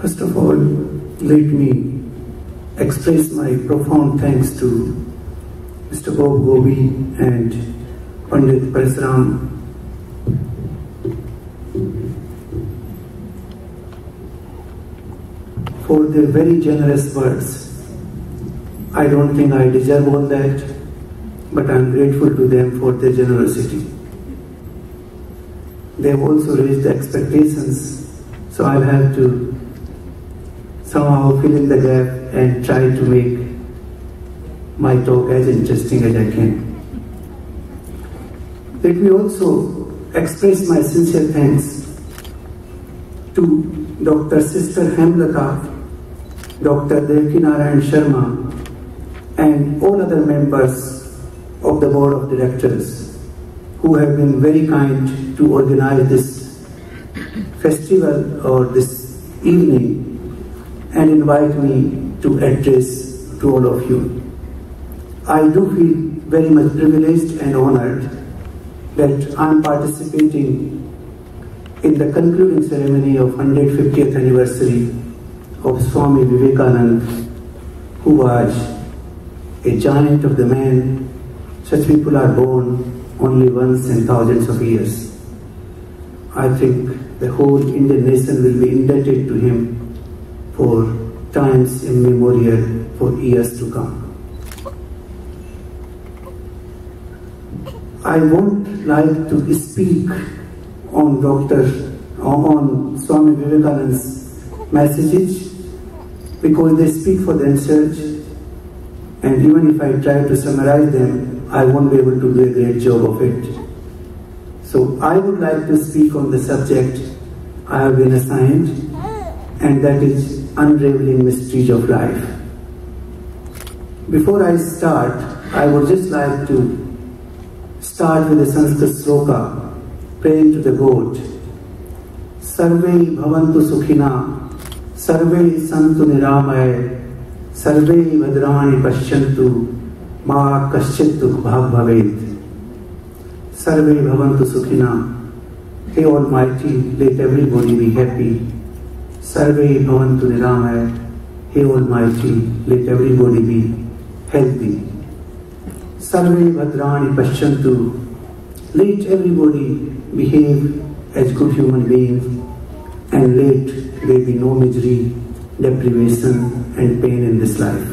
First of all, let me express my profound thanks to Mr. Gobi and Pandit Parasuram for their very generous words. I don't think I deserve all that, but I am grateful to them for their generosity. They have also raised the expectations, so I'll have to somehow fill in the gap and try to make my talk as interesting as I can. Let me also express my sincere thanks to Dr. Sister Hemlata, Dr. Devkinarayan Sharma, and all other members of the Board of Directors who have been very kind to organize this festival or this evening and invite me to address to all of you. I do feel very much privileged and honored that I am participating in the concluding ceremony of 150th anniversary of Swami Vivekananda, who was a giant of the man. Such people are born only once in thousands of years. I think the whole Indian nation will be indebted to him for times immemorial, for years to come. I won't like to speak on Swami Vivekananda's messages because they speak for themselves, and even if I try to summarize them, I won't be able to do a great job of it. So I would like to speak on the subject I have been assigned, and that is unraveling mysteries of life. Before I start, I would just like to start with a Sanskrit sloka, praying to the God. Sarve bhavantu sukhina, sarve santu niramaya, sarve vadrani pashyantu, ma kaschit dukh bhag bhaved. Sarve bhavantu sukhina. Hey Almighty, let everybody be happy. Sarve bhavantu niramaya. Hey Almighty, let everybody be healthy. Sarve bhadrani pashyantu. Let everybody behave as good human beings, and let there be no misery, deprivation and pain in this life.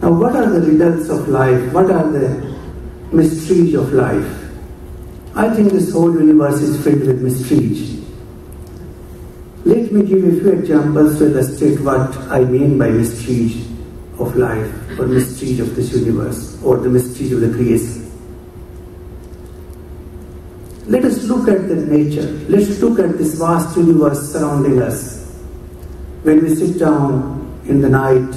Now, what are the riddles of life? What are the mysteries of life? I think this whole universe is filled with mysteries. Let me give a few examples to illustrate what I mean by mysteries of life, or mysteries of this universe, or the mysteries of the creation. Let us look at the nature. Let's look at this vast universe surrounding us. When we sit down in the night,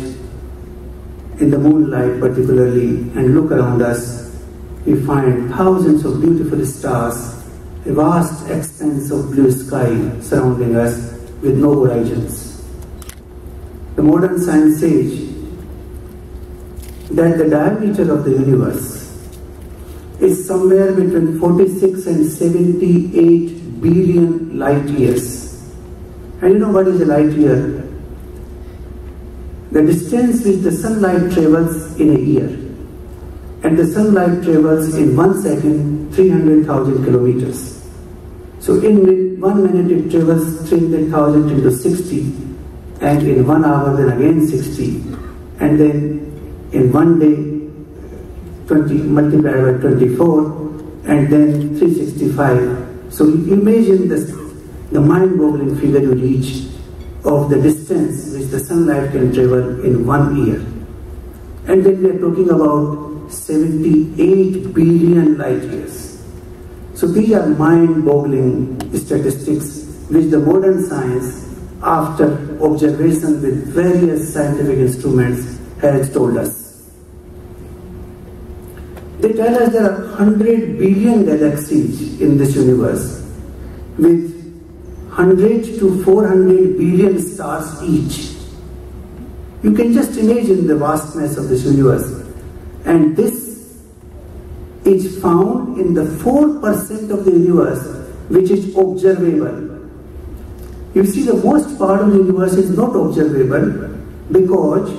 in the moonlight particularly, and look around us, we find thousands of beautiful stars, a vast expanse of blue sky surrounding us with no horizons. The modern science says that the diameter of the universe is somewhere between 46 and 78 billion light years. And you know what is a light year? The distance which the sunlight travels in a year. And the sunlight travels in 1 second 300,000 kilometers. So in 1 minute it travels 300,000 into 60, and in 1 hour then again 60, and then in 1 day 20 multiplied by 24, and then 365. So imagine the mind-boggling figure you reach of the distance which the sunlight can travel in 1 year. And then we are talking about 78 billion light years. So these are mind-boggling statistics which the modern science, after observation with various scientific instruments, has told us. They tell us there are 100 billion galaxies in this universe with 100 to 400 billion stars each. You can just imagine the vastness of this universe. And this is found in the 4% of the universe which is observable. You see, the most part of the universe is not observable because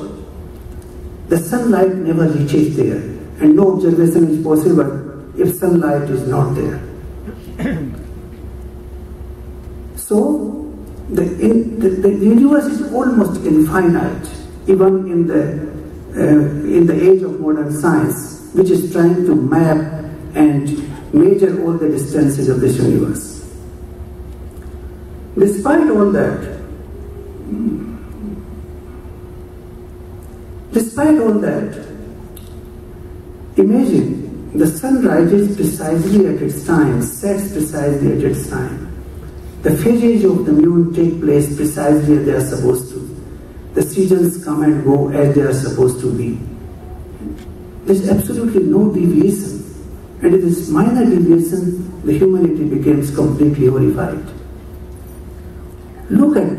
the sunlight never reaches there, and no observation is possible if sunlight is not there. So the universe is almost infinite, even in the age of modern science, which is trying to map and measure all the distances of this universe. Despite all that, imagine the sun rises precisely at its time, sets precisely at its time. The phases of the moon take place precisely as they are supposed to. The seasons come and go as they are supposed to be. There is absolutely no deviation. And in this minor deviation, the humanity becomes completely horrified. Look at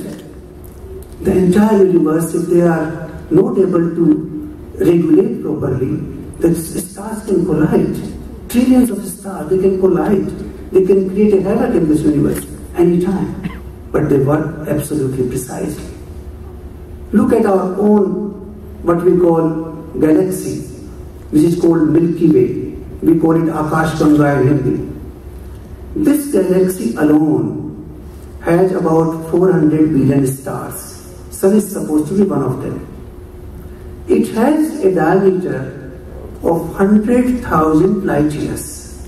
the entire universe. If they are not able to regulate properly, the stars can collide. Trillions of stars, they can collide. They can create a havoc in this universe anytime. But they work absolutely precisely. Look at our own, what we call galaxy, which is called Milky Way. We call it Akash Ganga in Hindi. This galaxy alone has about 400 billion stars. Sun is supposed to be one of them. It has a diameter of 100,000 light years.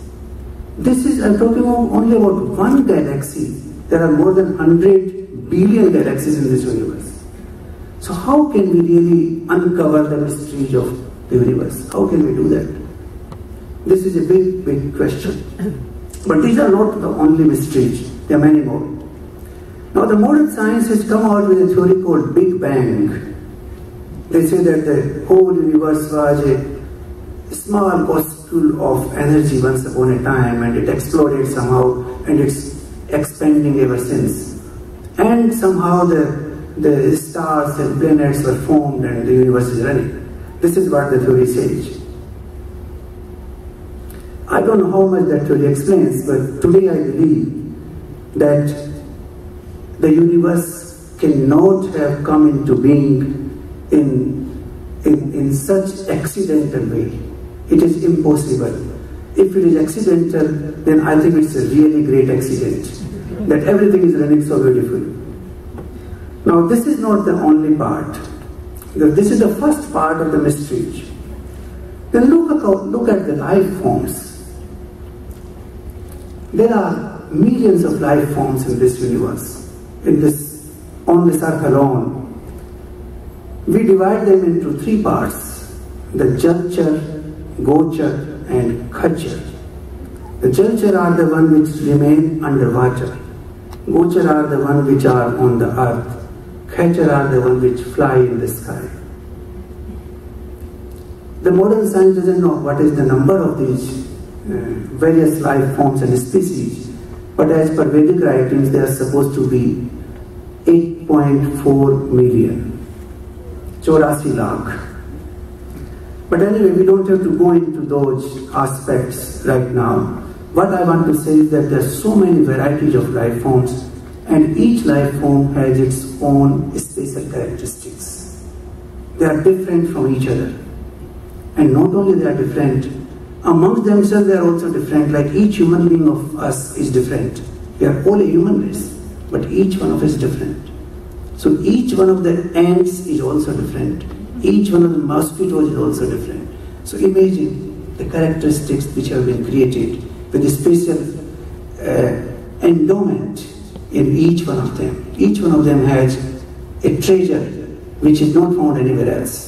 This is, I'm talking only about one galaxy. There are more than 100 billion galaxies in this universe. So how can we really uncover the mysteries of the universe? How can we do that? This is a big, big question. But these are not the only mysteries. There are many more. Now the modern science has come out with a theory called Big Bang. They say that the whole universe was a small corpuscle of energy once upon a time, and it exploded somehow, and it's expanding ever since. And somehow the stars and planets were formed and the universe is running. This is what the theory says. I don't know how much that theory explains, but today I believe that the universe cannot have come into being in such accidental way. It is impossible. If it is accidental, then I think it's a really great accident, that everything is running so beautifully. Now this is not the only part. This is the first part of the mystery. Then look at the life forms. There are millions of life forms in this universe, on this earth alone. We divide them into three parts: the Jalchar, Gochar and Khachar. The Jalchar are the ones which remain underwater. Gochar are the ones which are on the earth. Khachar are the ones which fly in the sky. The modern science doesn't know what is the number of these various life forms and species, but as per Vedic writings, they are supposed to be 8.4 million, 84 lakh. But anyway, we don't have to go into those aspects right now. What I want to say is that there are so many varieties of life forms, and each life form has its own special characteristics. They are different from each other. And not only they are different, amongst themselves they are also different. Like each human being of us is different. We are all a human race, but each one of us is different. So each one of the ants is also different. Each one of the mosquitoes is also different. So imagine the characteristics which have been created with a special endowment in each one of them. Each one of them has a treasure which is not found anywhere else.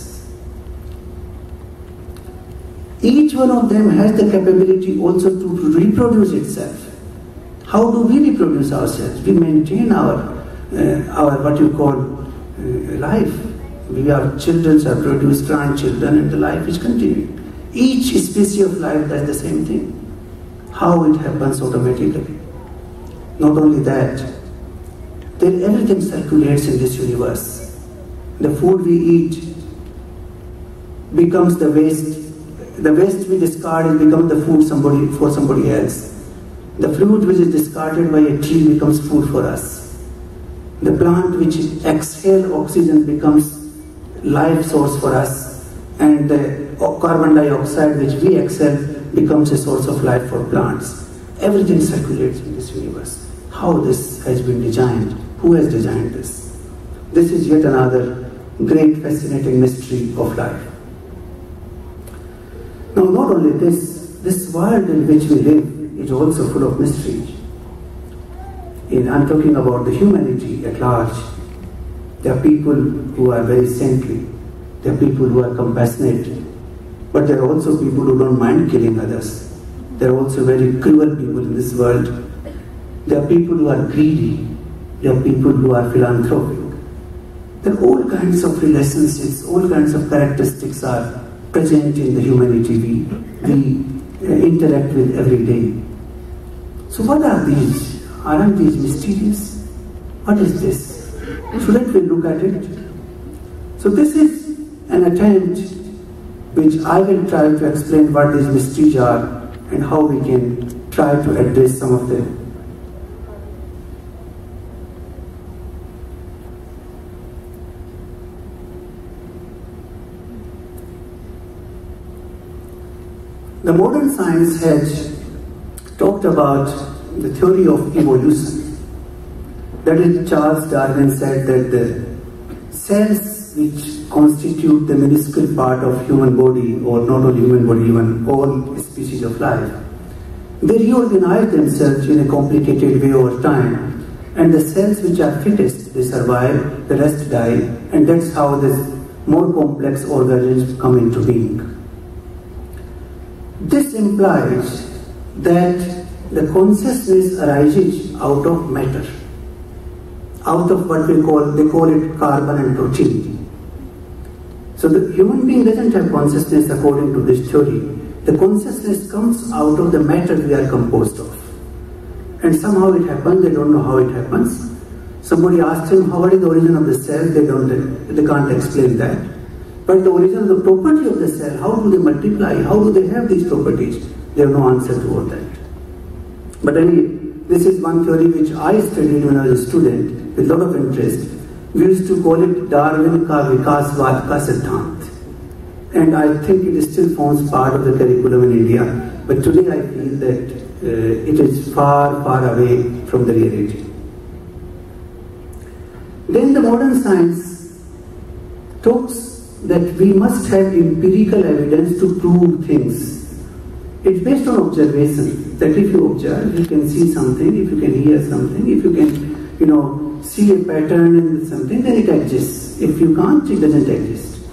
Each one of them has the capability also to reproduce itself. How do we reproduce ourselves? We maintain our what you call life. Our children are produced, grandchildren, and the life is continuing. Each species of life does the same thing. How it happens automatically. Not only that, then everything circulates in this universe. The food we eat becomes the waste, The waste we discard will become the food for somebody else. The fruit which is discarded by a tree becomes food for us. The plant which exhales oxygen becomes life source for us, and the carbon dioxide which we exhale becomes a source of life for plants. Everything circulates in this universe. How this has been designed? Who has designed this? This is yet another great fascinating mystery of life. Now, not only this world in which we live is also full of mysteries. I'm talking about the humanity at large. There are people who are very saintly. There are people who are compassionate. But there are also people who don't mind killing others. There are also very cruel people in this world. There are people who are greedy. There are people who are philanthropic. There are all kinds of relationships, all kinds of characteristics are present in the humanity we interact with every day. So what are these? Aren't these mysterious? What is this? Shouldn't we look at it? So this is an attempt which I will try to explain what these mysteries are and how we can try to address some of them. The modern science has talked about the theory of evolution. That is, Charles Darwin said that the cells which constitute the minuscule part of human body, or not only human body, even all species of life, they reorganize themselves in a complicated way over time, and the cells which are fittest, they survive, the rest die, and that's how this more complex organisms come into being. This implies that the consciousness arises out of matter, out of what they call it carbon and protein. So the human being doesn't have consciousness according to this theory. The consciousness comes out of the matter we are composed of. And somehow it happens, they don't know how it happens. Somebody asks them, what is the origin of the cell? They can't explain that. But the origin of the property of the cell, how do they multiply? How do they have these properties? They have no answer to all that. But anyway, this is one theory which I studied when I was a student with a lot of interest. We used to call it Darwin ka Vikasvad ka Siddhant. And I think it still forms part of the curriculum in India. But today I feel that it is far, far away from the reality. Then the modern science talks that we must have empirical evidence to prove things. It's based on observation, that if you observe, you can see something, if you can hear something, if you can, see a pattern in something, then it exists. If you can't, it doesn't exist.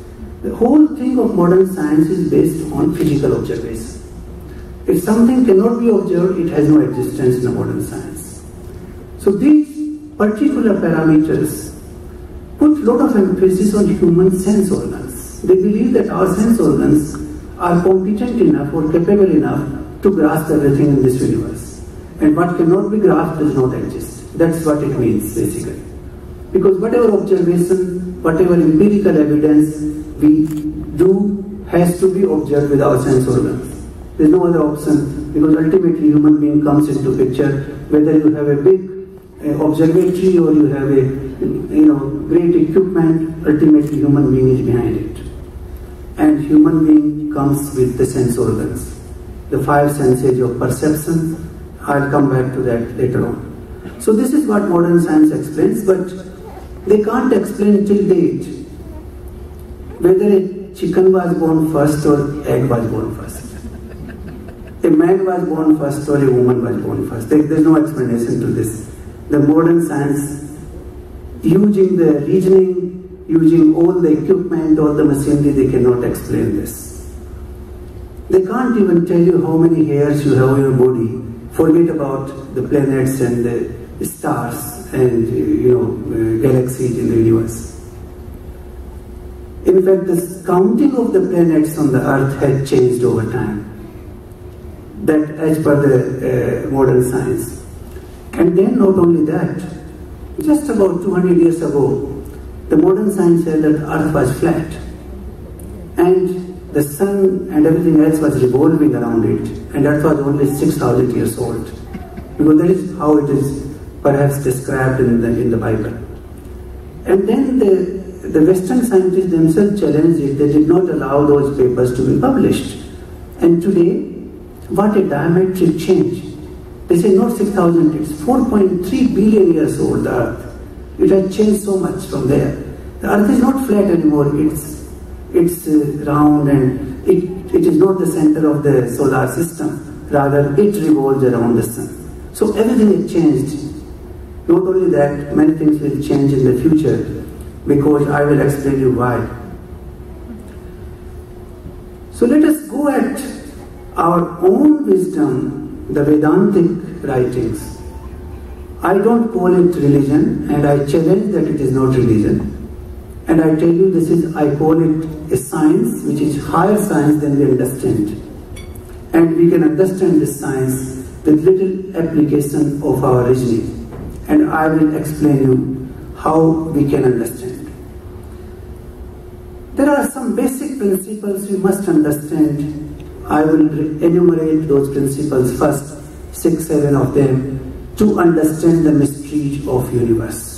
The whole thing of modern science is based on physical observation. If something cannot be observed, it has no existence in the modern science. So these particular parameters put a lot of emphasis on human sense organs. They believe that our sense organs are competent enough or capable enough to grasp everything in this universe. And what cannot be grasped does not exist. That's what it means, basically. Because whatever observation, whatever empirical evidence we do has to be observed with our sense organs. There's no other option, because ultimately human being comes into picture, whether you have a big observatory or you have a great equipment, ultimately human being is behind it. And human being comes with the sense organs, the five senses of perception. I'll come back to that later on. So this is what modern science explains, but they can't explain till date whether a chicken was born first or egg was born first. A man was born first or a woman was born first. There's no explanation to this. The modern science, using the reasoning, using all the equipment, all the machinery, they cannot explain this. They can't even tell you how many hairs you have on your body. Forget about the planets and the stars and galaxies in the universe. In fact, the counting of the planets on the earth has changed over time. That as per the modern science. And then not only that, just about 200 years ago, the modern science said that earth was flat. and the sun and everything else was revolving around it, and that was only 6,000 years old. Because that is how it is perhaps described in the Bible. And then the Western scientists themselves challenged it. They did not allow those papers to be published. And today, what a diametric change. They say not 6,000, it's 4.3 billion years old, the Earth. It has changed so much from there. The Earth is not flat anymore, it's round, and it is not the center of the solar system. Rather, it revolves around the sun. So everything has changed. Not only that, many things will change in the future, because I will explain you why. So let us go at our own wisdom, the Vedantic writings. I don't call it religion, and I challenge that it is not religion. And I tell you, I call it a science which is higher science than we understand. And we can understand this science with little application of our reasoning. And I will explain you how we can understand. There are some basic principles we must understand. I will enumerate those principles first, 6, 7 of them, to understand the mystery of universe.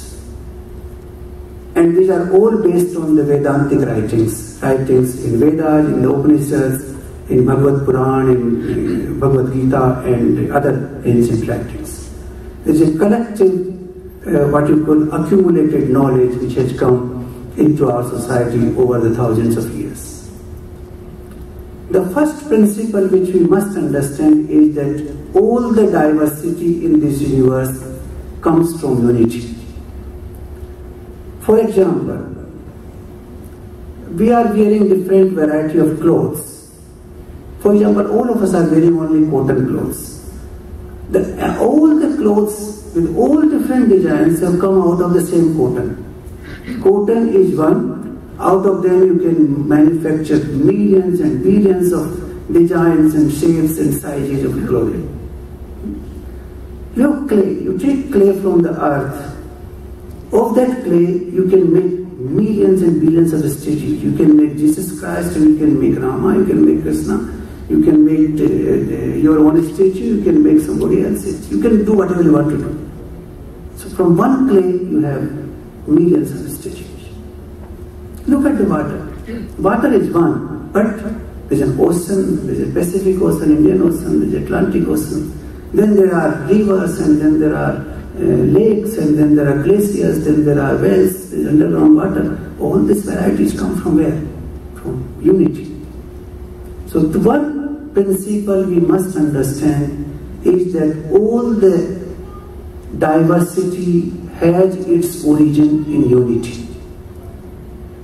And these are all based on the Vedantic writings in Vedas, in the Upanishads, in Bhagavad Puran, in Bhagavad Gita, and other ancient writings. There is a collective, what you call accumulated knowledge which has come into our society over the thousands of years. The first principle which we must understand is that all the diversity in this universe comes from unity. For example, we are wearing different variety of clothes. For example, all of us are wearing only cotton clothes. All the clothes with all different designs have come out of the same cotton. Cotton is one. Out of them you can manufacture millions and billions of designs and shapes and sizes of clothing. You have clay. You take clay from the earth. Of that clay, you can make millions and billions of statues. You can make Jesus Christ, and you can make Rama, you can make Krishna, you can make your own statue, you can make somebody else's. You can do whatever you want to do. So from one clay, you have millions of statues. Look at the water. Water is one, but there's an ocean, there's a Pacific Ocean, Indian Ocean, there's Atlantic Ocean. Then there are rivers, and then there are lakes, and then there are glaciers, then there are wells, there's underground water. All these varieties come from where? From unity. So the one principle we must understand is that all the diversity has its origin in unity.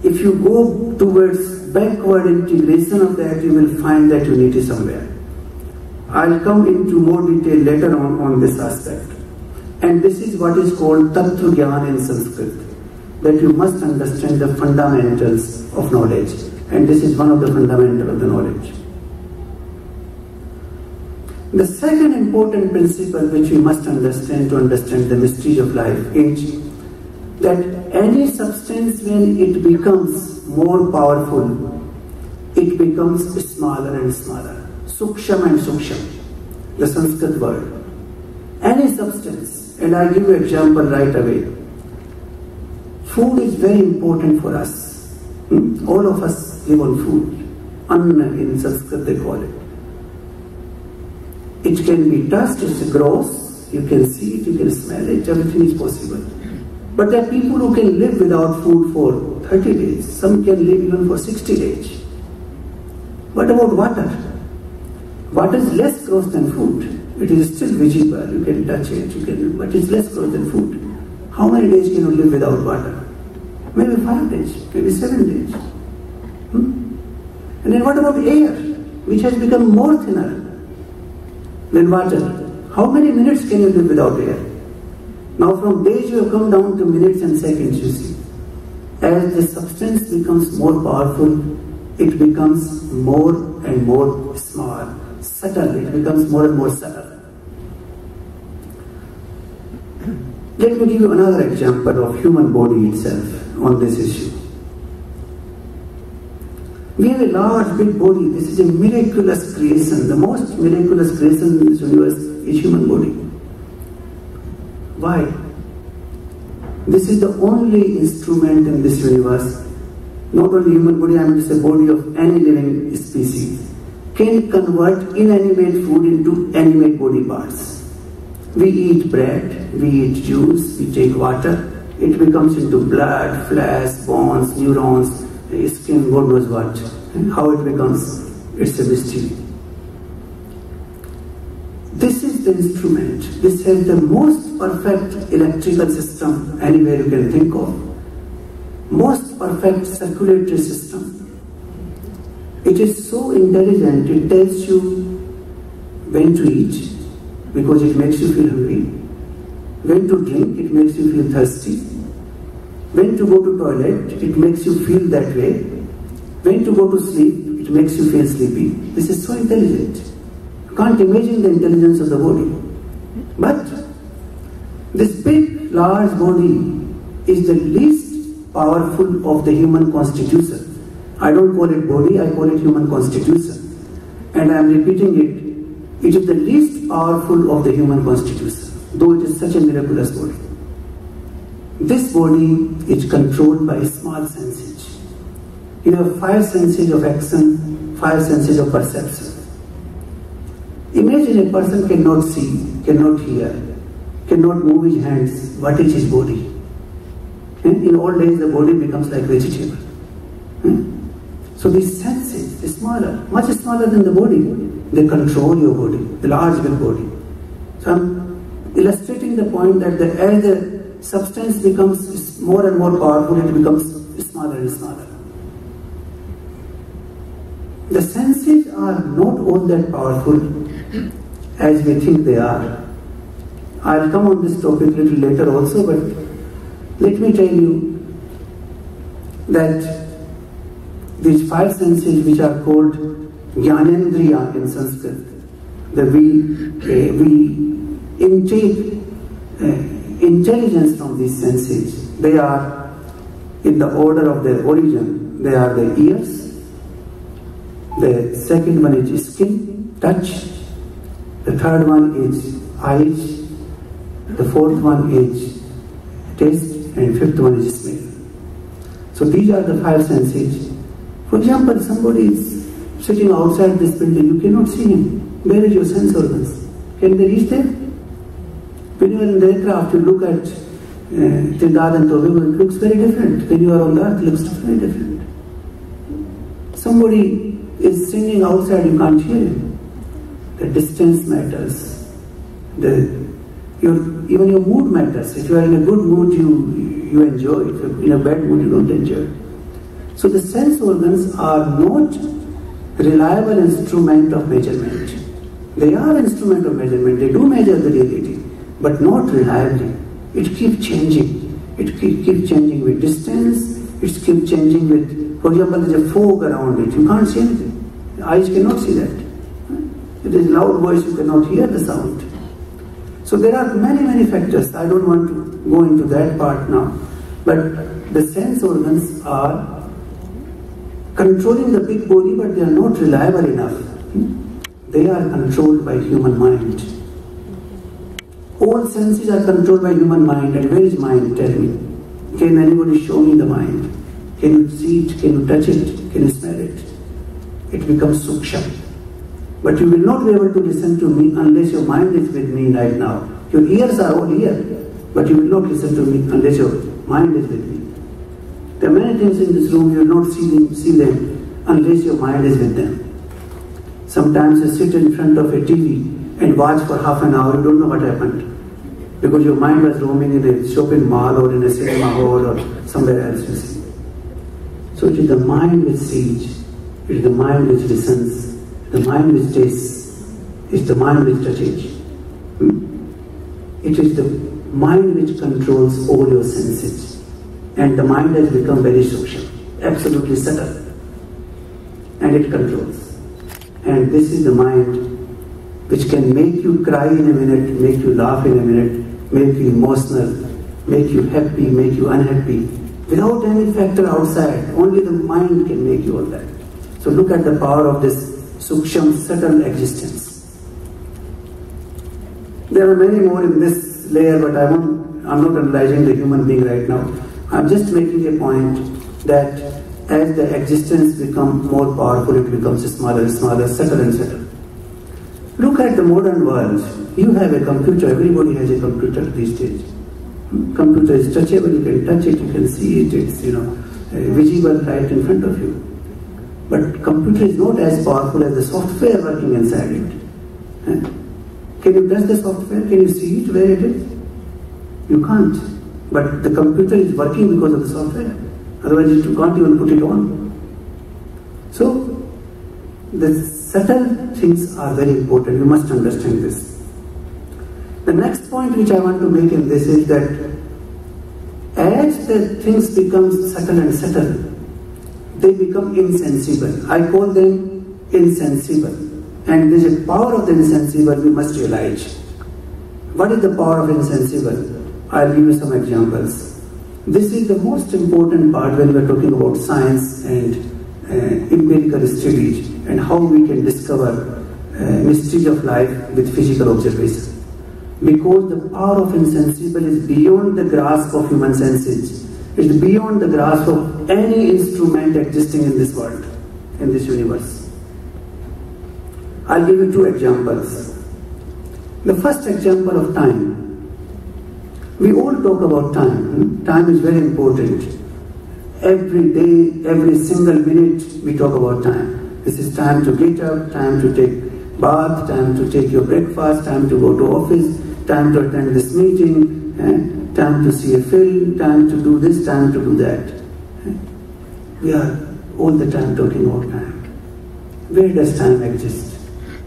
If you go towards backward integration of that, you will find that unity somewhere. I'll come into more detail later on this aspect. And this is what is called Tattva Gyan in Sanskrit, that you must understand the fundamentals of knowledge. And this is one of the fundamentals of the knowledge. The second important principle which we must understand to understand the mystery of life is that any substance, when it becomes more powerful, it becomes smaller and smaller. Suksham and suksham, the Sanskrit word. Any substance, and I give you an example right away. Food is very important for us. All of us live on food. Anna in Sanskrit they call it. It can be touched, it's gross, you can see it, you can smell it, everything is possible. But there are people who can live without food for 30 days. Some can live even for 60 days. What about water? Water is less gross than food. It is still visible, you can touch it, but it's less gross than food. How many days can you live without water? Maybe 5 days, maybe 7 days. And then what about air, which has become more thinner than water? How many minutes can you live without air? Now from days you have come down to minutes and seconds, you see. As the substance becomes more powerful, it becomes more and more small, subtle, it becomes more and more subtle. Let me give you another example of human body itself on this issue. We We have a large, big body. This is a miraculous creation. The most miraculous creation in this universe is human body. Why? This is the only instrument in this universe, not only human body, I mean to say body of any living species, can convert inanimate food into animate body parts. We eat bread, we eat juice, we take water, it becomes into blood, flesh, bones, neurons, skin, God knows what. And how it becomes, it's a mystery. This is the instrument. This has the most perfect electrical system anywhere you can think of. Most perfect circulatory system. It is so intelligent, it tells you when to eat, because it makes you feel hungry. When to drink, it makes you feel thirsty. When to go to toilet, it makes you feel that way. When to go to sleep, it makes you feel sleepy. This is so intelligent. You can't imagine the intelligence of the body. But this big, large body is the least powerful of the human constitution. I don't call it body, I call it human constitution. And I am repeating it. It is the least powerful of the human constitution, though it is such a miraculous body. This body is controlled by small senses. You have 5 senses of action, 5 senses of perception. Imagine a person cannot see, cannot hear, cannot move his hands. What is his body? In old days, the body becomes like vegetable. So these senses, are smaller, much smaller than the body. They control your body, the large big body. So I'm illustrating the point that as the substance becomes more and more powerful, it becomes smaller and smaller. The senses are not all that powerful as we think they are. I'll come on this topic a little later also, but let me tell you that these 5 senses, which are called Jnanendriya in Sanskrit, that we intake intelligence from these senses. They are in the order of their origin. They are the ears. The second one is skin, touch. The third one is eyes. The fourth one is taste, and fifth one is smell. So these are the 5 senses. For example, somebody is sitting outside this building, you cannot see him. Where is your sense organs? Can they reach there? When you are in the aircraft, you look at Trinidad and Tobago, it looks very different. When you are on the earth, it looks very different. Somebody is singing outside, you can't hear him. The distance matters. Even your mood matters. If you are in a good mood, you enjoy. If you are in a bad mood, you don't enjoy. So the sense organs are not reliable instrument of measurement. They are instrument of measurement. They do measure the reality, but not reliably. It keeps changing. It keeps changing with distance. It keeps changing with, for example, there is a fog around it. You can't see anything. The eyes cannot see that. It is loud voice, you cannot hear the sound. So there are many, many factors. I don't want to go into that part now. But the sense organs are controlling the big body, but they are not reliable enough. They are controlled by human mind. All senses are controlled by human mind. And where is mind? Tell me. Can anybody show me the mind? Can you see it? Can you touch it? Can you smell it? It becomes suksham. But you will not be able to listen to me unless your mind is with me right now. Your ears are all here, but you will not listen to me unless your mind is with me. There are many things in this room, you will not see them unless your mind is with them. Sometimes you sit in front of a TV and watch for half an hour, you don't know what happened. Because your mind was roaming in a shopping mall or in a cinema hall or somewhere else, you see. So it is the mind which sees, it is the mind which listens, the mind which tastes, it is the mind which touches. It is the mind which controls all your senses. And the mind has become very suksham, absolutely subtle. And it controls. And this is the mind which can make you cry in a minute, make you laugh in a minute, make you emotional, make you happy, make you unhappy, without any factor outside. Only the mind can make you all that. So look at the power of this Suksham, subtle existence. There are many more in this layer, but I'm not analyzing the human being right now. I'm just making a point that as the existence becomes more powerful, it becomes smaller and smaller, subtle and subtle. Look at the modern world. You have a computer, everybody has a computer these days. Computer is touchable, you can touch it, you can see it, it's visible right in front of you. But computer is not as powerful as the software working inside it. Can you touch the software? Can you see it where it is? You can't. But the computer is working because of the software. Otherwise you can't even put it on. So the subtle things are very important. You must understand this. The next point which I want to make in this is that as the things become subtle and subtle, they become insensible. I call them insensible. And there is a power of the insensible we must realize. What is the power of insensible? I'll give you some examples. This is the most important part when we are talking about science and empirical studies and how we can discover mysteries of life with physical observation. Because the power of insensible is beyond the grasp of human senses. It is beyond the grasp of any instrument existing in this world, in this universe. I'll give you two examples. The first example of time. We all talk about time. Time is very important. Every day, every single minute, we talk about time. This is time to get up, time to take bath, time to take your breakfast, time to go to office, time to attend this meeting, time to see a film, time to do this, time to do that. We are all the time talking about time. Where does time exist?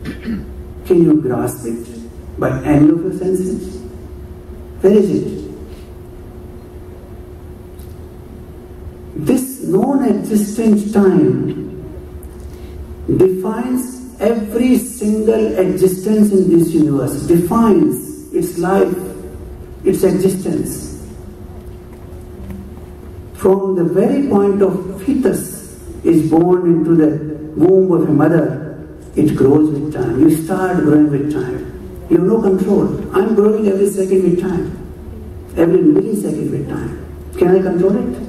Can you grasp it by any of your senses? Where is it? This non-existent time defines every single existence in this universe, defines its life, its existence. From the very point of fetus is born into the womb of a mother, it grows with time. You start growing with time. You have no control. I'm growing every second with time. Every millisecond with time. Can I control it?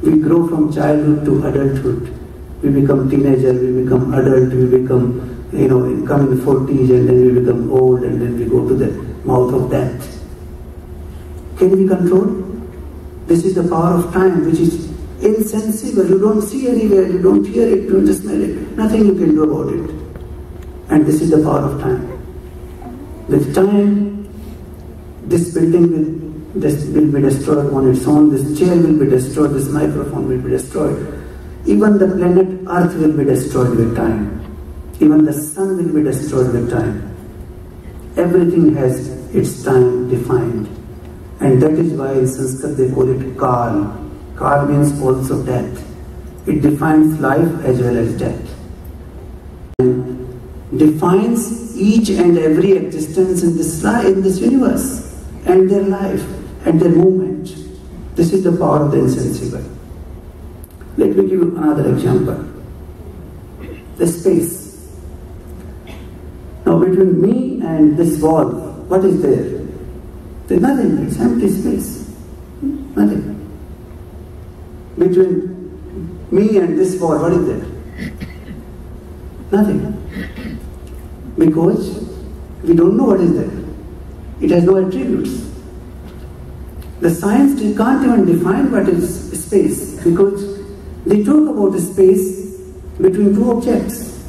We grow from childhood to adulthood. We become teenager, we become adult, we become, come in the 40s and then we become old and then we go to the mouth of death. Can we control? This is the power of time which is insensible. You don't see anywhere, you don't hear it, you don't smell it. Nothing you can do about it. And this is the power of time. With time, this building will be destroyed on its own, this chair will be destroyed, this microphone will be destroyed. Even the planet Earth will be destroyed with time. Even the sun will be destroyed with time. Everything has its time defined. And that is why in Sanskrit they call it Kal. Kal means also death. It defines life as well as death. And defines each and every existence in this universe, and their life, and their movement. This is the power of the insensible. Let me give you another example. The space. Now between me and this wall, what is there? There's nothing, it's empty space. Nothing. Between me and this wall, what is there? Nothing. Because we don't know what is there. It has no attributes. The science can't even define what is space, because they talk about space between two objects.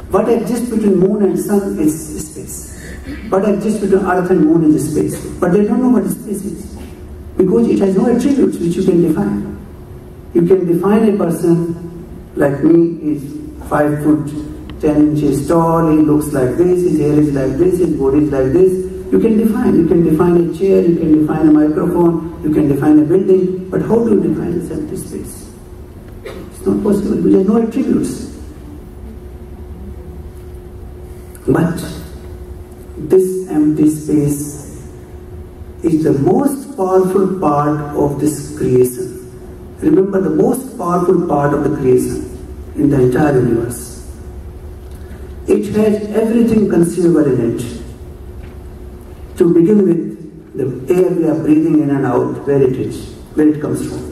What exists between moon and sun is space. What exists between earth and moon is space. But they don't know what space is, because it has no attributes which you can define. You can define a person like me, is 5 foot 10 inches tall, he looks like this, his hair is like this, his body is like this. You can define a chair, you can define a microphone, you can define a building, but how do you define this empty space? It's not possible, because there are no attributes. But this empty space is the most powerful part of this creation. Remember, the most powerful part of the creation in the entire universe. It has everything conceivable in it. To begin with, the air we are breathing in and out, where it comes from.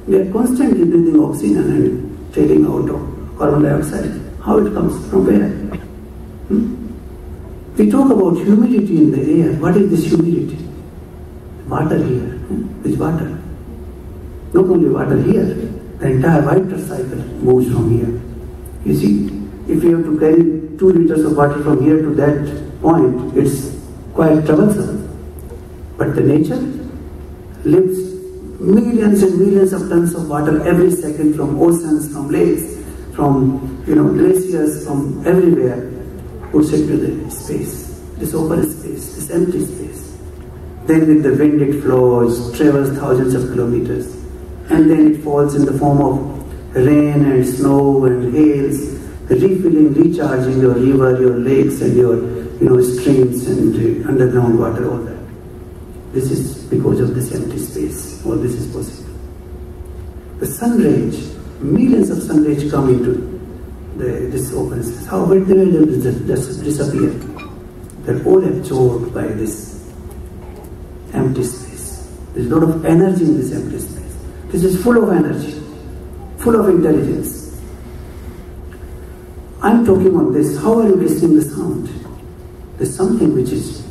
We are constantly breathing oxygen and taking out of carbon dioxide. How it comes? From where? We talk about humidity in the air. What is this humidity? Water here. Which water? Not only water here, the entire water cycle moves from here. You see, if you have to carry 2 liters of water from here to that point, it's quite troublesome. But the nature lifts millions and millions of tons of water every second from oceans, from lakes, from glaciers, from everywhere, puts it to the space, this open space, this empty space. Then with the wind it flows, travels thousands of kilometers, and then it falls in the form of rain and snow and hails, refilling, recharging your river, your lakes and your streams and underground water, all that. This is because of this empty space. All this is possible. The sun rays, millions of sun rays come into this open space. How will they disappear? They're all absorbed by this empty space. There's a lot of energy in this empty space. This is full of energy, full of intelligence. I'm talking on this. How are you listening to the sound? There's something which is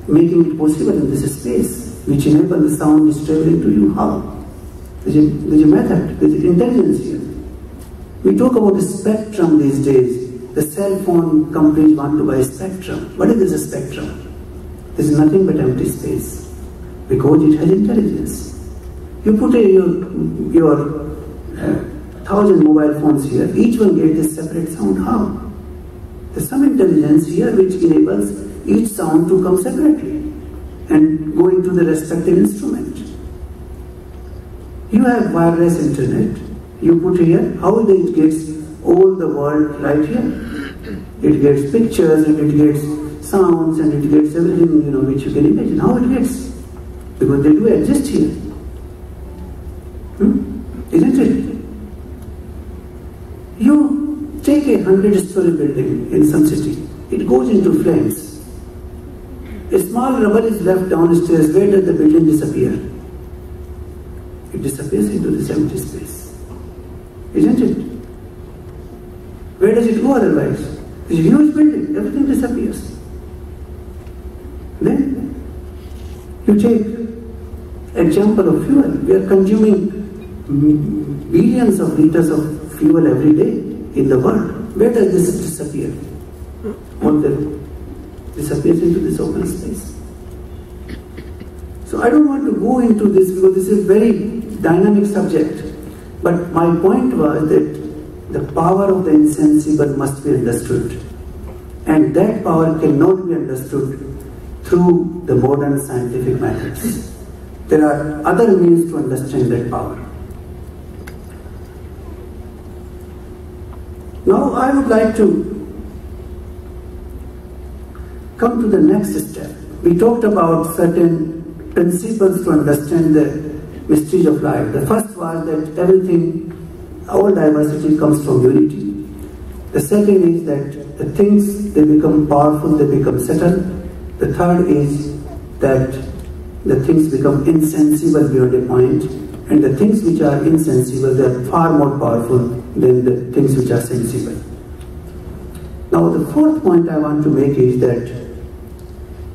making it possible in this space, which enables the sound is traveling to you. How? There's a method, there's intelligence here. We talk about the spectrum these days. The cell phone companies want to buy spectrum. What is this spectrum? There's nothing but empty space, because it has intelligence. You put your 1,000 mobile phones here, each one gets a separate sound. How? There's some intelligence here which enables each sound to come separately and go into the respective instrument. You have wireless internet, you put here, how it gets all the world right here? It gets pictures and it gets sounds and it gets everything which you can imagine. How it gets? Because they do exist here. Isn't it? You take a 100-story building in some city, it goes into flames. A small rubber is left downstairs. Where does the building disappear? It disappears into this empty space. Isn't it? Where does it go otherwise? It's a huge building. Everything disappears. Then you take example of fuel. We are consuming billions of liters of fuel every day in the world. Where does this disappear? What disappears into this open space. So I don't want to go into this because this is a very dynamic subject. But my point was that the power of the insensible must be understood. And that power cannot be understood through the modern scientific methods. There are other means to understand that power. Now I would like to come to the next step. We talked about certain principles to understand the mysteries of life. The first was that everything, all diversity comes from unity. The second is that the things, they become powerful, they become subtle. The third is that the things become insensible beyond a point, and the things which are insensible, they are far more powerful than the things which are sensible. Now the fourth point I want to make is that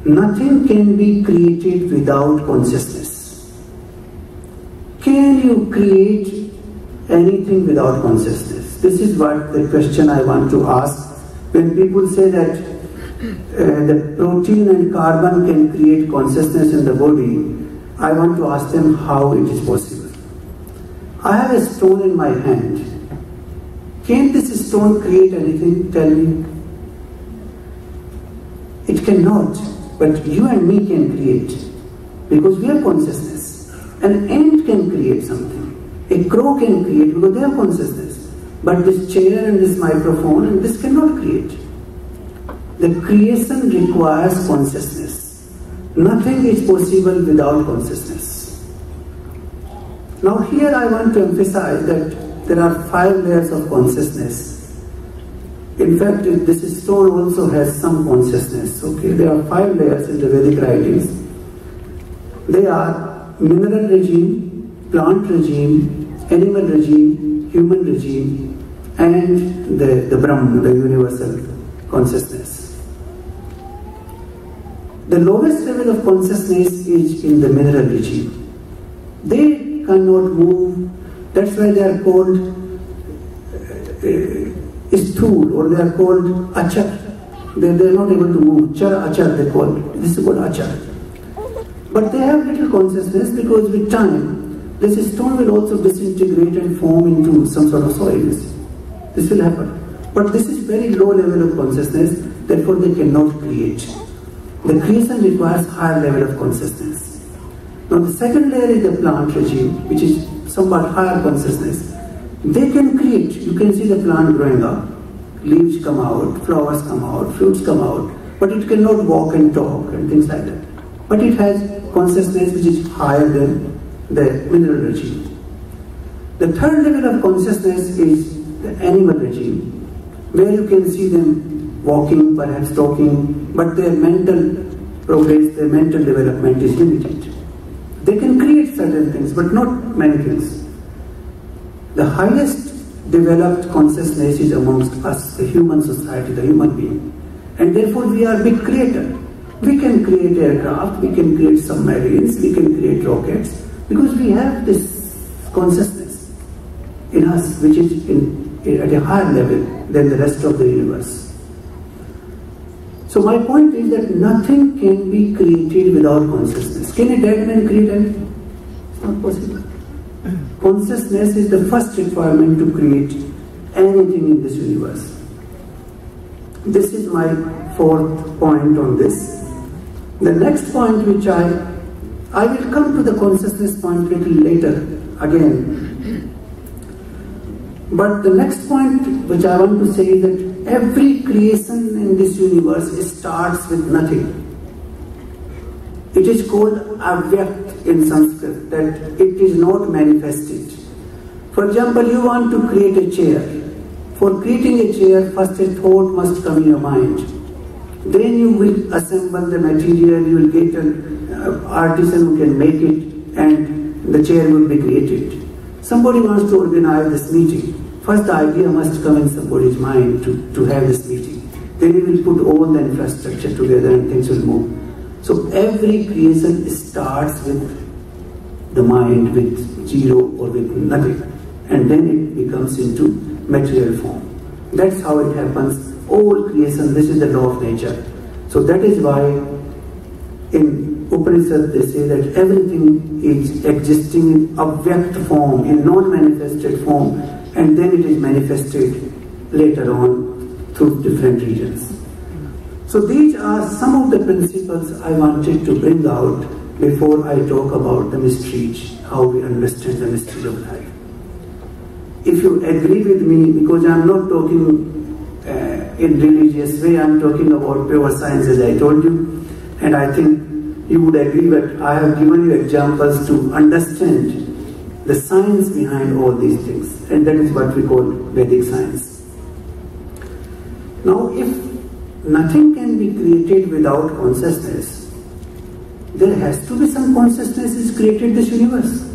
nothing can be created without consciousness. Can you create anything without consciousness? This is what the question I want to ask. When people say that the protein and carbon can create consciousness in the body, I want to ask them how it is possible. I have a stone in my hand. Can this stone create anything? Tell me. It cannot. But you and me can create, because we have consciousness. An ant can create something. A crow can create because they have consciousness. But this chair and this microphone and this cannot create. The creation requires consciousness. Nothing is possible without consciousness. Now here I want to emphasize that there are 5 layers of consciousness. In fact, this stone also has some consciousness. Okay, there are 5 layers in the Vedic writings. They are mineral regime, plant regime, animal regime, human regime, and the Brahman, the universal consciousness. The lowest level of consciousness is in the mineral regime. They cannot move. That's why they are called stool, or they are called achar. They are not able to move. Char, achar they call it. This is called achar. But they have little consciousness, because with time, this stone will also disintegrate and form into some sort of soils. This will happen. But this is very low level of consciousness, therefore they cannot create. The creation requires higher level of consciousness. Now the second layer is the plant regime, which is somewhat higher consciousness. They can create. You can see the plant growing up. Leaves come out, flowers come out, fruits come out, but it cannot walk and talk and things like that. But it has consciousness which is higher than the mineral regime. The third level of consciousness is the animal regime, where you can see them walking, perhaps talking, but their mental progress, their mental development is limited. They can create certain things, but not many things. The highest developed consciousness is amongst us, the human society, the human being. And therefore we are big creator. We can create aircraft, we can create submarines, we can create rockets, because we have this consciousness in us, which is at a higher level than the rest of the universe. So my point is that nothing can be created without consciousness. Can a dead man create anything? It's not possible. Consciousness is the first requirement to create anything in this universe. This is my 4th point on this. The next point, which I will come to the consciousness point a little later again. But the next point which I want to say is that every creation in this universe starts with nothing. It is called avyakt in Sanskrit, that it is not manifested. For example, you want to create a chair. For creating a chair, first a thought must come in your mind. Then you will assemble the material, you will get an artisan who can make it, and the chair will be created. Somebody wants to organize this meeting. First the idea must come in somebody's mind to have this meeting. Then you will put all the infrastructure together and things will move. So every creation starts with the mind, with zero or with nothing, and then it becomes into material form. That's how it happens. All creation, this is the law of nature. So that is why in Upanishad they say that everything is existing in avyakt form, in non-manifested form, and then it is manifested later on through different regions. So these are some of the principles I wanted to bring out before I talk about the mysteries, how we understand the mystery of life. If you agree with me, because I am not talking in religious way, I am talking about pure science as I told you, and I think you would agree that I have given you examples to understand the science behind all these things, and that is what we call Vedic science. Now, if nothing can be created without consciousness, there has to be some consciousness is created in this universe.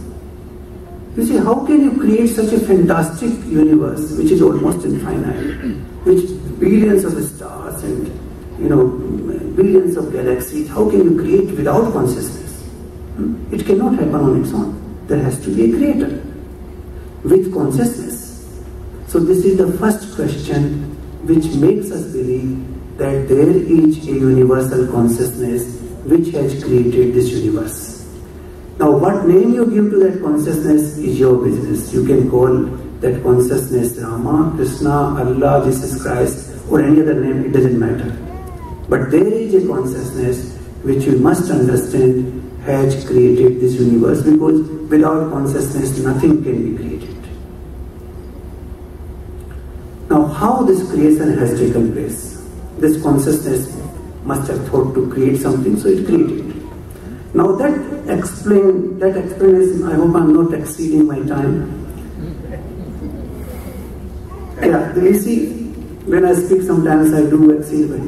You see, how can you create such a fantastic universe which is almost infinite, which billions of stars and billions of galaxies? How can you create without consciousness? It cannot happen on its own. There has to be a creator with consciousness. So this is the first question which makes us believe that there is a universal consciousness which has created this universe. Now what name you give to that consciousness is your business. You can call that consciousness Rama, Krishna, Allah, Jesus Christ, or any other name, it doesn't matter. But there is a consciousness which you must understand has created this universe, because without consciousness nothing can be created. Now how this creation has taken place? This consciousness must have thought to create something, so it created. Now that explanation, I hope I'm not exceeding my time. Yeah, you see, when I speak sometimes I do exceed well.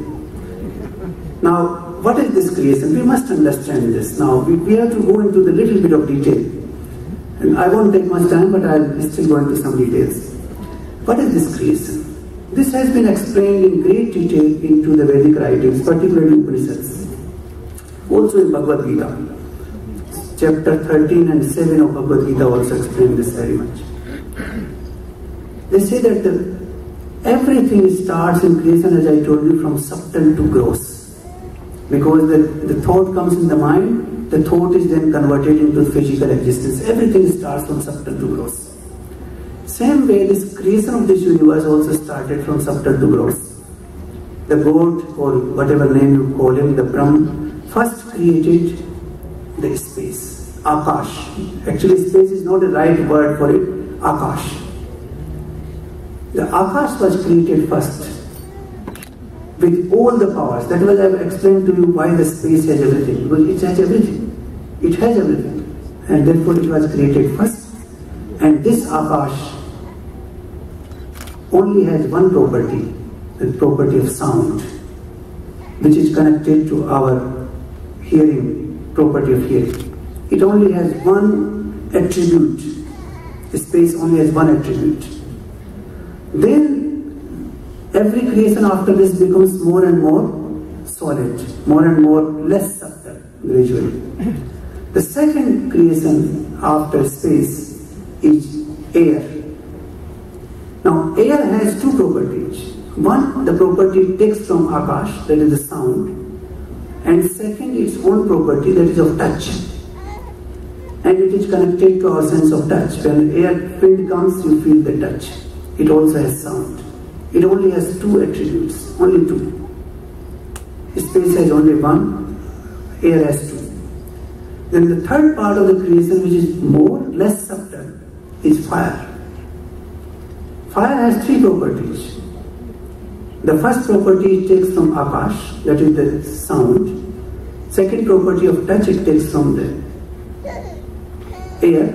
Now, what is this creation? We must understand this. Now, we have to go into the little bit of detail. And I won't take much time, but I'll still go into some details. What is this creation? This has been explained in great detail into the Vedic writings, particularly Upanishads. Also in Bhagavad Gita. Chapter 13 and 7 of Bhagavad Gita also explain this very much. They say that everything starts in creation, as I told you, from subtle to gross. Because the thought comes in the mind, the thought is then converted into physical existence. Everything starts from subtle to gross. Same way, this creation of this universe also started from subtle to gross. The God, or whatever name you call him, the Brahman, first created the space, Akash. Actually, space is not the right word for it, Akash. The Akash was created first, with all the powers. That was, I have explained to you why the space has everything. Because it has everything. It has everything. And therefore it was created first. And this Akash only has one property, the property of sound, which is connected to our hearing, property of hearing. It only has one attribute. The space only has one attribute. Then every creation after this becomes more and more solid, more and more less subtle, gradually. The second creation after space is air. Now air has two properties. One, the property it takes from Akash, that is the sound, and second, its own property, that is of touch. And it is connected to our sense of touch. When air wind comes, you feel the touch. It also has sound. It only has two attributes, only two. Space has only one, air has two. Then the third part of the creation, which is less subtle, is fire. Fire has three properties. The first property it takes from Akash, that is the sound. Second property of touch it takes from the air.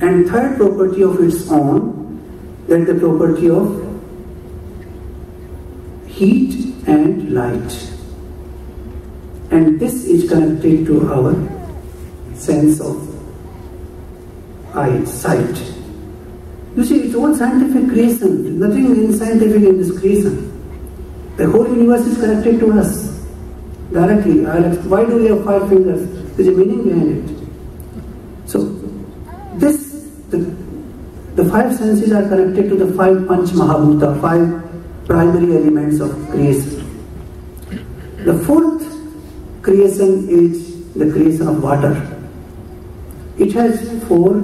And third property of its own, that is the property of heat and light. And this is connected to our sense of sight. You see, it's all scientific creation. Nothing inscientific in this creation. The whole universe is connected to us directly. Why do we have 5 fingers? There's a meaning behind it. So, the 5 senses are connected to the 5 Panch Mahabhuta, 5 primary elements of creation. The fourth creation is the creation of water. It has 4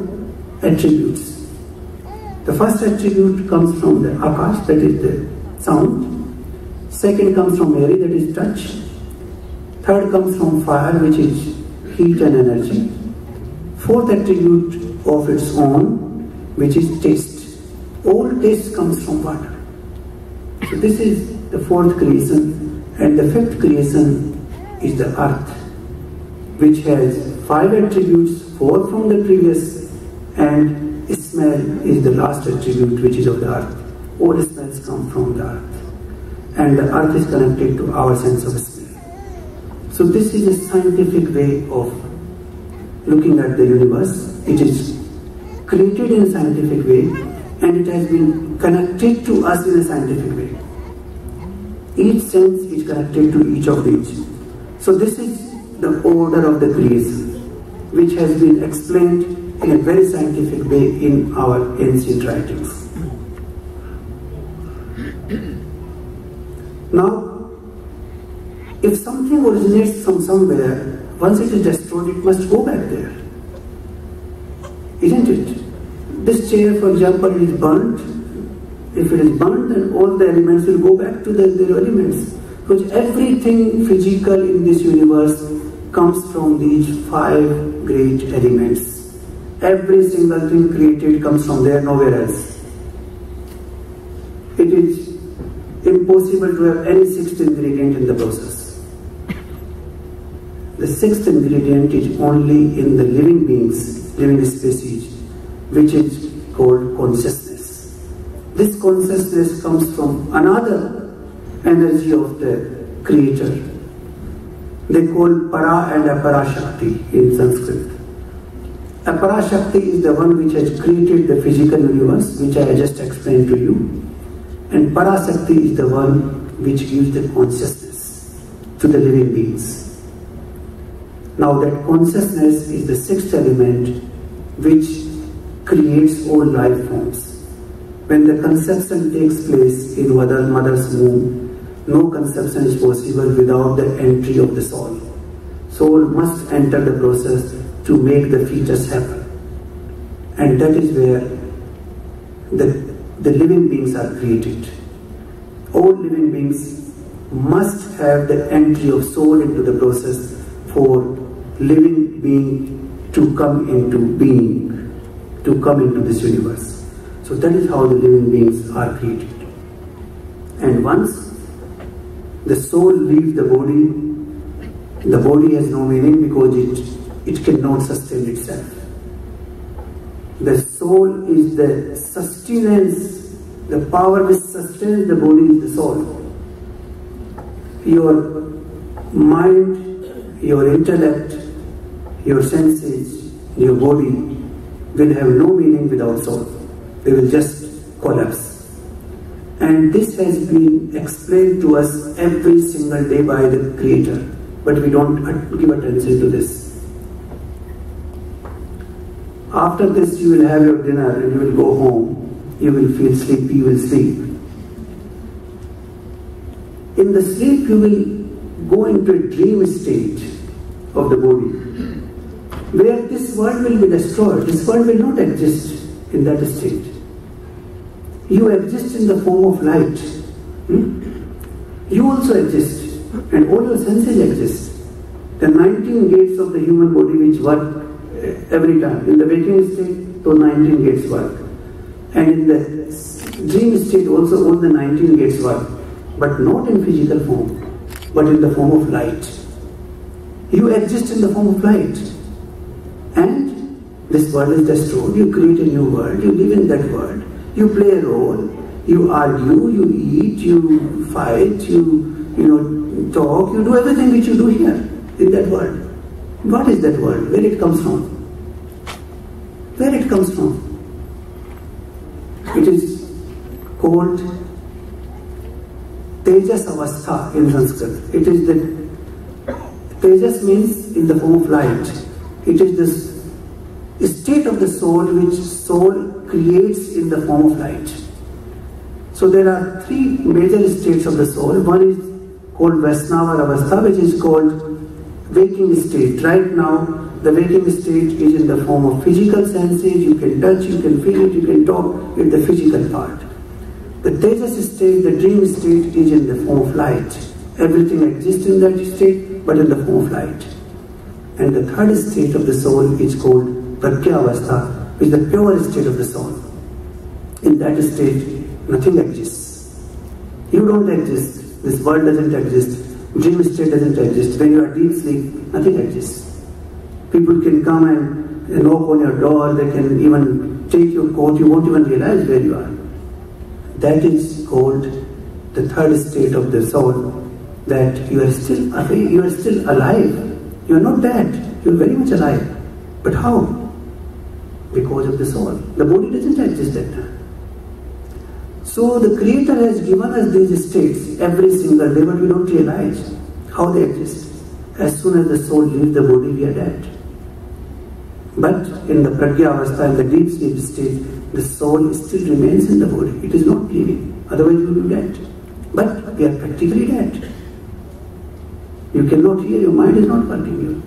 attributes. The first attribute comes from the Akash, that is the sound. Second comes from air, that is touch. Third comes from fire, which is heat and energy. Fourth attribute of its own, which is taste. All taste comes from water. So this is the fourth creation. And the fifth creation is the earth, which has 5 attributes, 4 from the previous, and smell is the last attribute, which is of the earth. All smells come from the earth. And the earth is connected to our sense of smell. So this is a scientific way of looking at the universe. It is created in a scientific way, and it has been connected to us in a scientific way. Each sense is connected to each of these. So this is the order of the creation, which has been explained in a very scientific way in our ancient writings. Now, if something originates from somewhere, once it is destroyed, it must go back there. Isn't it? This chair, for example, is burnt. If it is burnt, then all the elements will go back to their elements. Because everything physical in this universe comes from these 5 great elements. Every single thing created comes from there, nowhere else. It is impossible to have any 6th ingredient in the process. The 6th ingredient is only in the living beings, living species, which is called consciousness. this consciousness comes from another energy of the Creator. They call Para and Apara Shakti in Sanskrit. Apara Shakti is the one which has created the physical universe, which I just explained to you. And Para Shakti is the one which gives the consciousness to the living beings. Now that consciousness is the sixth element which creates all life forms. When the conception takes place in mother's womb, no conception is possible without the entry of the soul. Soul must enter the process to make the fetus happen. And that is where the living beings are created. All living beings must have the entry of soul into the process for living being to come into being, to come into this universe. So that is how the living beings are created. And once the soul leaves the body has no meaning because it cannot sustain itself. The soul is the sustenance, the power which sustains the body is the soul. Your mind, your intellect, your senses, your body will have no meaning without soul. They will just collapse. And this has been explained to us every single day by the Creator, but we don't give attention to this. After this you will have your dinner and you will go home. You will feel sleepy, you will sleep. In the sleep you will go into a dream state of the body, where this world will be destroyed. This world will not exist in that state. You exist in the form of light. You also exist, and all your senses exist. The 19 gates of the human body which work every time. In the waking state, those 19 gates work. And in the dream state also all the 19 gates work. But not in physical form, but in the form of light. You exist in the form of light. And this world is destroyed. You create a new world. You live in that world. You play a role, you argue, you eat, you fight, you talk, you do everything which you do here in that world. What is that world? Where it comes from? Where it comes from? It is called Tejas Avastha in Sanskrit. It is the Tejas means in the form of light. It is this state of the soul which soul creates in the form of light. So there are three major states of the soul. One is called Vaisnava Avastha, which is called waking state. Right now, the waking state is in the form of physical senses. You can touch, you can feel it, you can talk with the physical part. The Tejas state, the dream state, is in the form of light. Everything exists in that state, but in the form of light. And the third state of the soul is called Pragya Avastha, which is the pure state of the soul. In that state, nothing exists. You don't exist. This world doesn't exist. Dream state doesn't exist. When you are deep sleep, nothing exists. People can come and knock on your door. They can even take your coat. You won't even realize where you are. That is called the third state of the soul, that you are still awake, you are still alive. You are not dead. You are very much alive. But how? Because of the soul. The body doesn't exist that time. So the Creator has given us these states every single day, but we don't realize how they exist. As soon as the soul leaves the body, we are dead. But in the Pragya Avastha, in the deep sleep state, the soul still remains in the body. It is not leaving. Otherwise we will be dead. But we are practically dead. You cannot hear, your mind is not working here.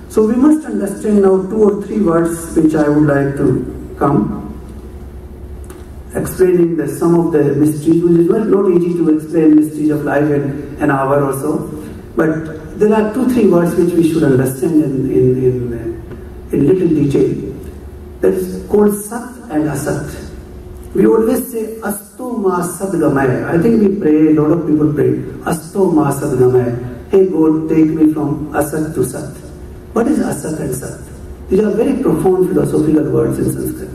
So we must understand now 2 or 3 words which I would like to come, explaining some of the mysteries, which is not easy to explain mysteries of life in an hour or so. But there are 2-3 words which we should understand in little detail. That is called Sat and Asat. We always say Asto Ma Sadgamaya. I think we pray, a lot of people pray, Asto Ma Sadgamaya. Hey God, take me from Asat to Sat. What is Asat and Sat? These are very profound philosophical words in Sanskrit.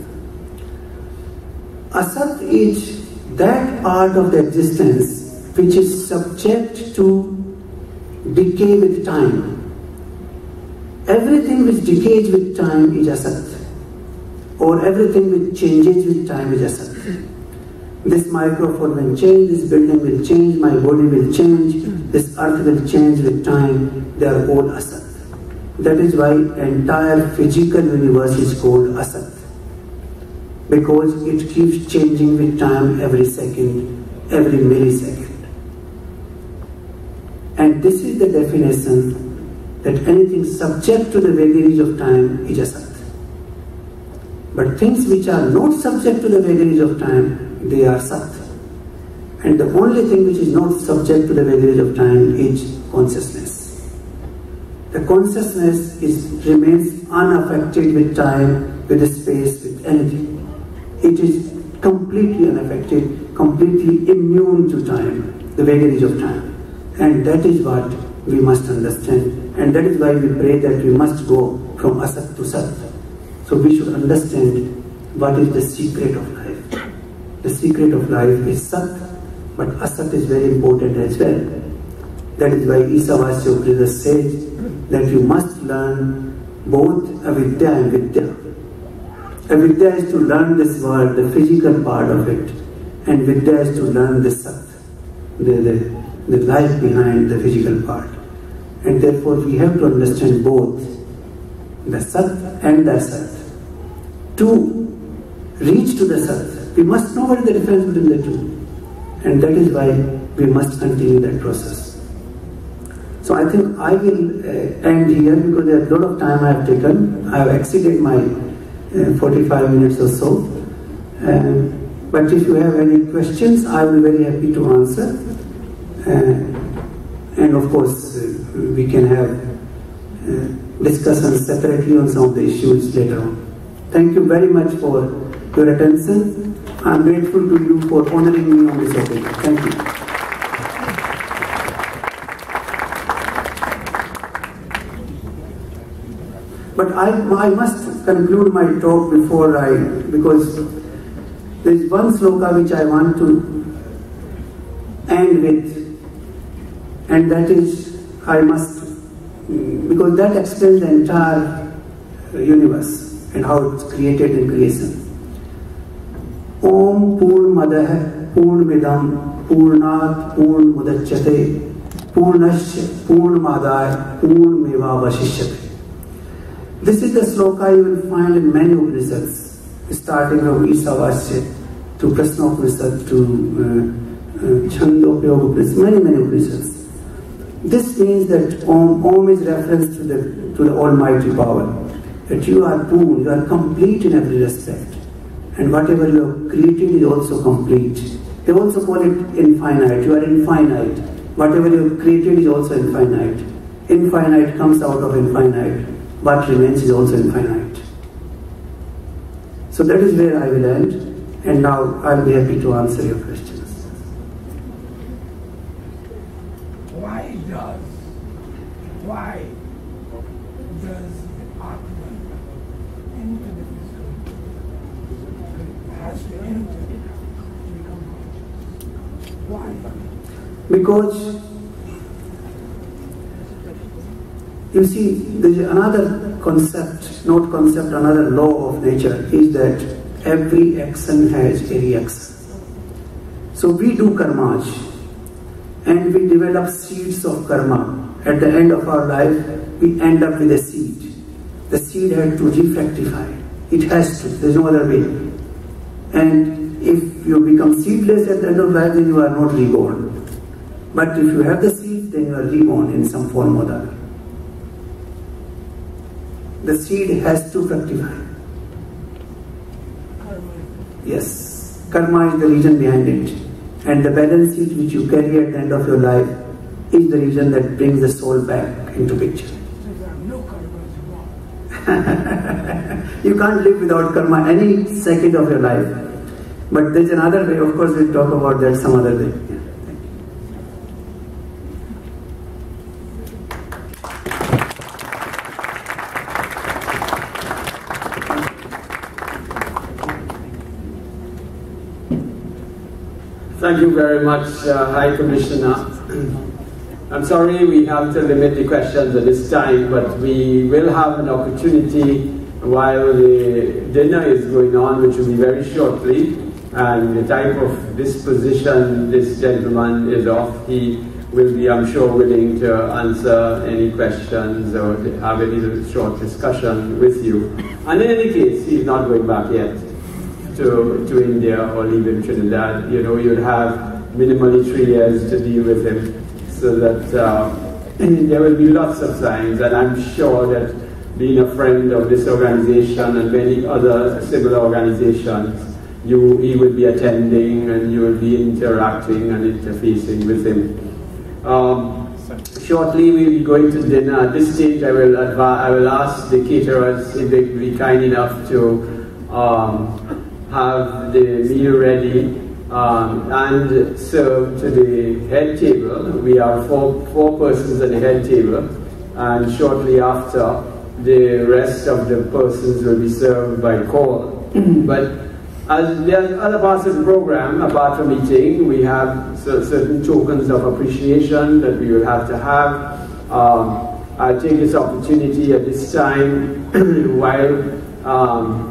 Asat is that part of the existence which is subject to decay with time. Everything which decays with time is asat, or everything which changes with time is asat. This microphone will change, this building will change, my body will change, this earth will change with time. They are all asat. That is why entire physical universe is called asat, because it keeps changing with time every second, every millisecond. And this is the definition that anything subject to the vagaries of time is asat. But things which are not subject to the vagaries of time, they are sat. And the only thing which is not subject to the vagaries of time is consciousness. The consciousness remains unaffected with time, with space, with anything. It is completely unaffected, completely immune to time, the vagaries of time. And that is what we must understand. And that is why we pray that we must go from asat to sat. So we should understand what is the secret of life. The secret of life is sat, but asat is very important as well. That is why Isavasya Upanishad says that you must learn both avidya and vidya. Avidya is to learn this world, the physical part of it, and vidya is to learn the sat, the life behind the physical part. And therefore we have to understand both, the sat and the asat. To reach to the sat, we must know what is the difference between the two. And that is why we must continue that process. So I think I will end here, because there is a lot of time I have taken. I have exceeded my 45 minutes or so. But if you have any questions, I will be very happy to answer. And of course, we can have discussions separately on some of the issues later on. Thank you very much for your attention. I am grateful to you for honoring me on this occasion. Thank you. But I must conclude my talk before because there is one sloka which I want to end with, and that is, I must, because that explains the entire universe and how it's created in creation. Om Purnamadah Purnamidam Purnat Purnamudachyate Purnasya Purnamadaya Purnameva Vasishyate. This is the sloka you will find in many Upanishads, starting from Isavasya to Prasna Upanishad to Chandogya Upanishad, many Upanishads. This means that Om is reference to the Almighty Power, that you are Purna, you are complete in every respect, and whatever you have created is also complete. They also call it infinite, you are infinite. Whatever you have created is also infinite. Infinite comes out of infinite. What remains is also infinite. So that is where I will end, and now I will be happy to answer your questions. Why does Atman enter the physical? Has to enter to become conscious. Why? Because you see, there is another concept, another law of nature is that every action has a reaction. So we do karmas and we develop seeds of karma. At the end of our life, we end up with a seed. The seed had to refructify. It has to, there is no other way. And if you become seedless at the end of life, then you are not reborn. But if you have the seed, then you are reborn in some form or other. The seed has to fructify. Yes, karma is the reason behind it. And the balance sheet which you carry at the end of your life is the reason that brings the soul back into picture. No karma is wrong. You can't live without karma any second of your life. But there's another way, of course we'll talk about that some other day. Thank you very much, High Commissioner. I'm sorry we have to limit the questions at this time, but we will have an opportunity while the dinner is going on, which will be very shortly, and the type of disposition this gentleman is of, he will be, I'm sure, willing to answer any questions or to have a little short discussion with you. And in any case, he's not going back yet to India or leaving Trinidad. You know, you'd have minimally 3 years to deal with him, so that there will be lots of signs, and I'm sure that being a friend of this organization and many other similar organizations, he will be attending and you will be interacting and interfacing with him. Shortly we'll be going to dinner. At this stage I will ask the caterers if they will be kind enough to have the meal ready and serve to the head table. We are four persons at the head table, and shortly after the rest of the persons will be served by call. But as there are other parts of the program, apart from eating, we have certain tokens of appreciation that we will have to have. I'll take this opportunity at this time, while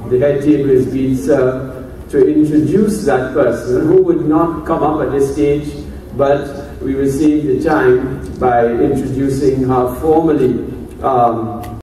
the head table is being served, to introduce that person who would not come up at this stage, but we will save the time by introducing her formally.